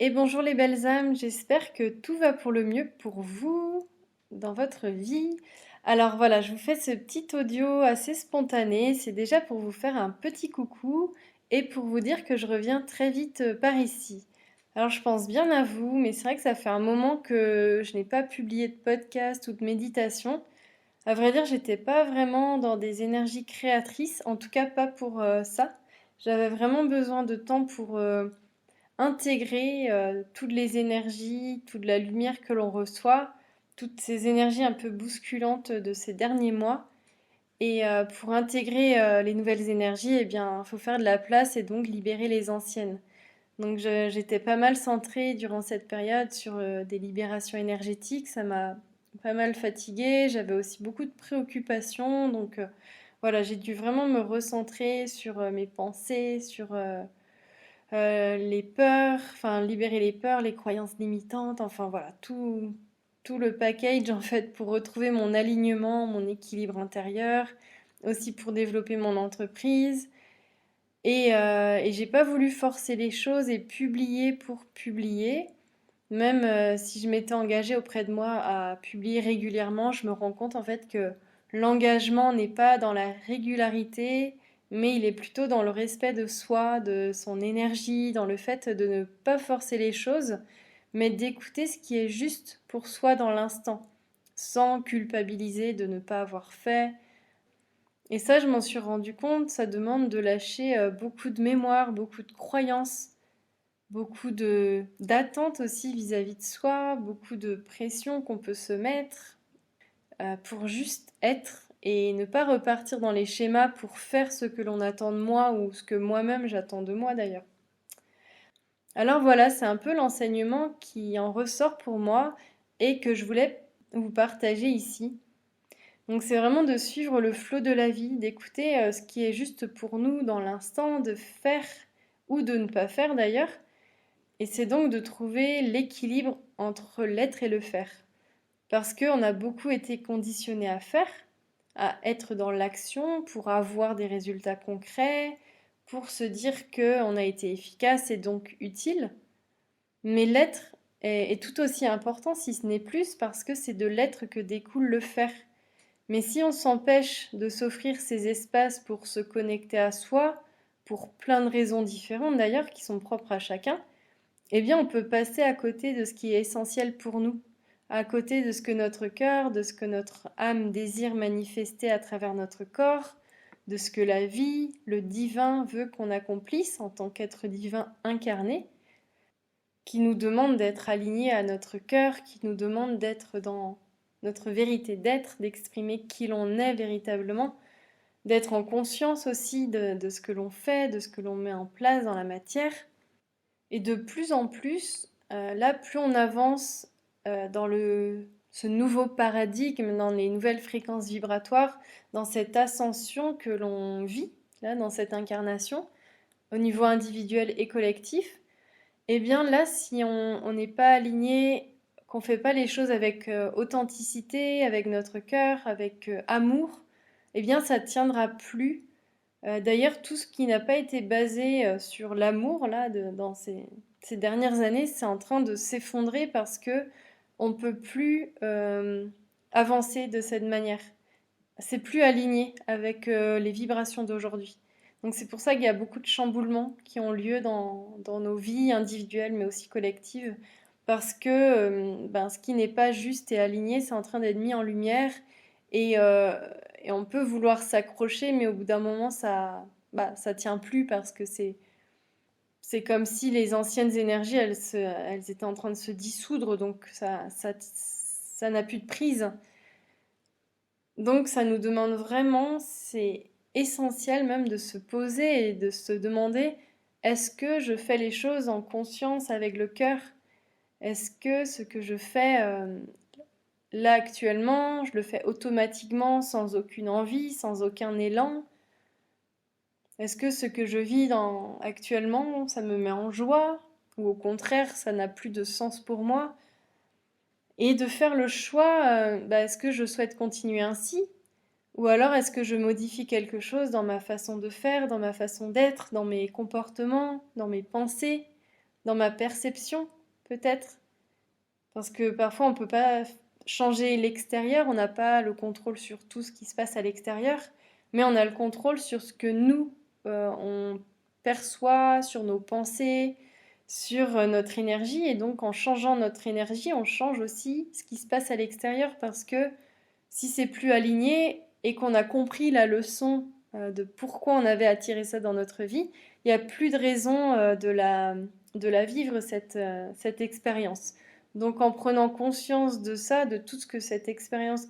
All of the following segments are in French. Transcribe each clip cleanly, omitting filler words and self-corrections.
Et bonjour les belles âmes, j'espère que tout va pour le mieux pour vous dans votre vie. Alors voilà, je vous fais ce petit audio assez spontané, c'est déjà pour vous faire un petit coucou et pour vous dire que je reviens très vite par ici. Alors je pense bien à vous, mais c'est vrai que ça fait un moment que je n'ai pas publié de podcast ou de méditation. À vrai dire, j'étais pas vraiment dans des énergies créatrices, en tout cas pas pour ça. J'avais vraiment besoin de temps pour intégrer toutes les énergies, toute la lumière que l'on reçoit, toutes ces énergies un peu bousculantes de ces derniers mois. Et pour intégrer les nouvelles énergies, eh bien, il faut faire de la place et donc libérer les anciennes. Donc j'étais pas mal centrée durant cette période sur des libérations énergétiques. Ça m'a pas mal fatiguée. J'avais aussi beaucoup de préoccupations. Donc voilà, j'ai dû vraiment me recentrer sur mes pensées, sur les peurs, enfin libérer les peurs, les croyances limitantes, enfin voilà, tout le package en fait pour retrouver mon alignement, mon équilibre intérieur, aussi pour développer mon entreprise. Et j'ai pas voulu forcer les choses et publier pour publier. Même si je m'étais engagée auprès de moi à publier régulièrement, je me rends compte en fait que l'engagement n'est pas dans la régularité, mais il est plutôt dans le respect de soi, de son énergie, dans le fait de ne pas forcer les choses, mais d'écouter ce qui est juste pour soi dans l'instant, sans culpabiliser de ne pas avoir fait. Et ça, je m'en suis rendu compte, ça demande de lâcher beaucoup de mémoire, beaucoup de croyances, beaucoup de d'attentes aussi vis-à-vis de soi, beaucoup de pression qu'on peut se mettre pour juste être et ne pas repartir dans les schémas pour faire ce que l'on attend de moi ou ce que moi-même j'attends de moi d'ailleurs. Alors voilà, c'est un peu l'enseignement qui en ressort pour moi et que je voulais vous partager ici. Donc c'est vraiment de suivre le flot de la vie, d'écouter ce qui est juste pour nous dans l'instant, de faire ou de ne pas faire d'ailleurs. Et c'est donc de trouver l'équilibre entre l'être et le faire. Parce qu'on a beaucoup été conditionné à faire, à être dans l'action pour avoir des résultats concrets, pour se dire qu'on a été efficace et donc utile. Mais l'être est tout aussi important, si ce n'est plus, parce que c'est de l'être que découle le faire. Mais si on s'empêche de s'offrir ces espaces pour se connecter à soi, pour plein de raisons différentes d'ailleurs, qui sont propres à chacun, eh bien on peut passer à côté de ce qui est essentiel pour nous, à côté de ce que notre cœur, de ce que notre âme désire manifester à travers notre corps, de ce que la vie, le divin veut qu'on accomplisse en tant qu'être divin incarné, qui nous demande d'être aligné à notre cœur, qui nous demande d'être dans notre vérité d'être, d'exprimer qui l'on est véritablement, d'être en conscience aussi de ce que l'on fait, de ce que l'on met en place dans la matière. Et de plus en plus, là, plus on avance dans ce nouveau paradigme, dans les nouvelles fréquences vibratoires, dans cette ascension que l'on vit, là, dans cette incarnation, au niveau individuel et collectif, eh bien là, si on n'est pas aligné, qu'on ne fait pas les choses avec authenticité, avec notre cœur, avec amour, eh bien ça ne tiendra plus. D'ailleurs, tout ce qui n'a pas été basé sur l'amour, là, dans ces dernières années, c'est en train de s'effondrer parce que on peut plus avancer de cette manière. C'est plus aligné avec les vibrations d'aujourd'hui. Donc c'est pour ça qu'il y a beaucoup de chamboulements qui ont lieu dans nos vies individuelles, mais aussi collectives, parce que ce qui n'est pas juste et aligné, c'est en train d'être mis en lumière et, euh, et on peut vouloir s'accrocher, mais au bout d'un moment, ça tient plus parce que c'est comme si les anciennes énergies, elles étaient en train de se dissoudre, donc ça n'a plus de prise. Donc ça nous demande vraiment, c'est essentiel même de se poser et de se demander, est-ce que je fais les choses en conscience avec le cœur? Est-ce que ce que je fais là actuellement, je le fais automatiquement, sans aucune envie, sans aucun élan? Est-ce que ce que je vis actuellement, ça me met en joie? Ou au contraire, ça n'a plus de sens pour moi? Et de faire le choix, est-ce que je souhaite continuer ainsi? Ou alors est-ce que je modifie quelque chose dans ma façon de faire, dans ma façon d'être, dans mes comportements, dans mes pensées, dans ma perception, peut-être. Parce que parfois, on ne peut pas changer l'extérieur, on n'a pas le contrôle sur tout ce qui se passe à l'extérieur, mais on a le contrôle sur ce que nous, on perçoit, sur nos pensées, sur notre énergie. Et donc, en changeant notre énergie, on change aussi ce qui se passe à l'extérieur, parce que si c'est plus aligné et qu'on a compris la leçon de pourquoi on avait attiré ça dans notre vie, il n'y a plus de raison de la vivre, cette expérience. Donc en prenant conscience de ça, de tout ce que cette expérience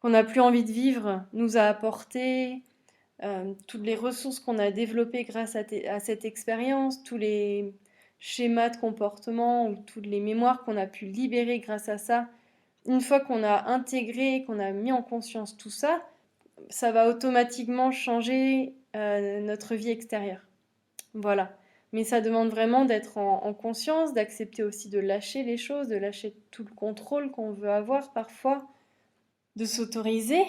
qu'on n'a plus envie de vivre nous a apporté, toutes les ressources qu'on a développées grâce à cette expérience, tous les schémas de comportement ou toutes les mémoires qu'on a pu libérer grâce à ça, une fois qu'on a intégré, qu'on a mis en conscience tout ça, ça va automatiquement changer notre vie extérieure. Voilà. Mais ça demande vraiment d'être en conscience, d'accepter aussi de lâcher les choses, de lâcher tout le contrôle qu'on veut avoir parfois, de s'autoriser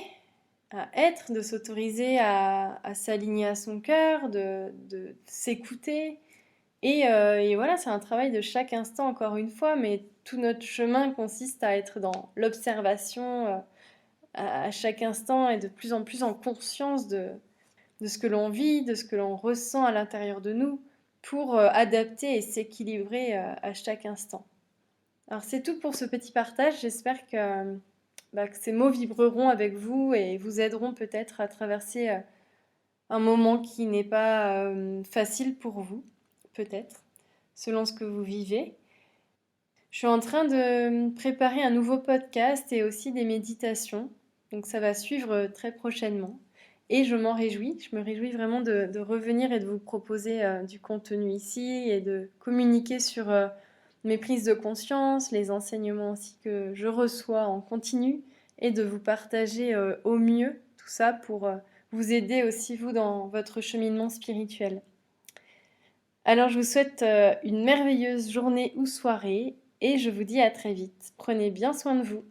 à être, de s'autoriser à s'aligner à son cœur, de s'écouter. Et voilà, c'est un travail de chaque instant, encore une fois, mais tout notre chemin consiste à être dans l'observation à chaque instant et de plus en plus en conscience de ce que l'on vit, de ce que l'on ressent à l'intérieur de nous pour adapter et s'équilibrer à chaque instant. Alors c'est tout pour ce petit partage, j'espère que ces mots vibreront avec vous et vous aideront peut-être à traverser un moment qui n'est pas facile pour vous, peut-être, selon ce que vous vivez. Je suis en train de préparer un nouveau podcast et aussi des méditations, donc ça va suivre très prochainement. Et je m'en réjouis, je me réjouis vraiment de revenir et de vous proposer du contenu ici et de communiquer sur mes prises de conscience, les enseignements aussi que je reçois en continu et de vous partager au mieux tout ça pour vous aider aussi vous dans votre cheminement spirituel. Alors je vous souhaite une merveilleuse journée ou soirée et je vous dis à très vite. Prenez bien soin de vous.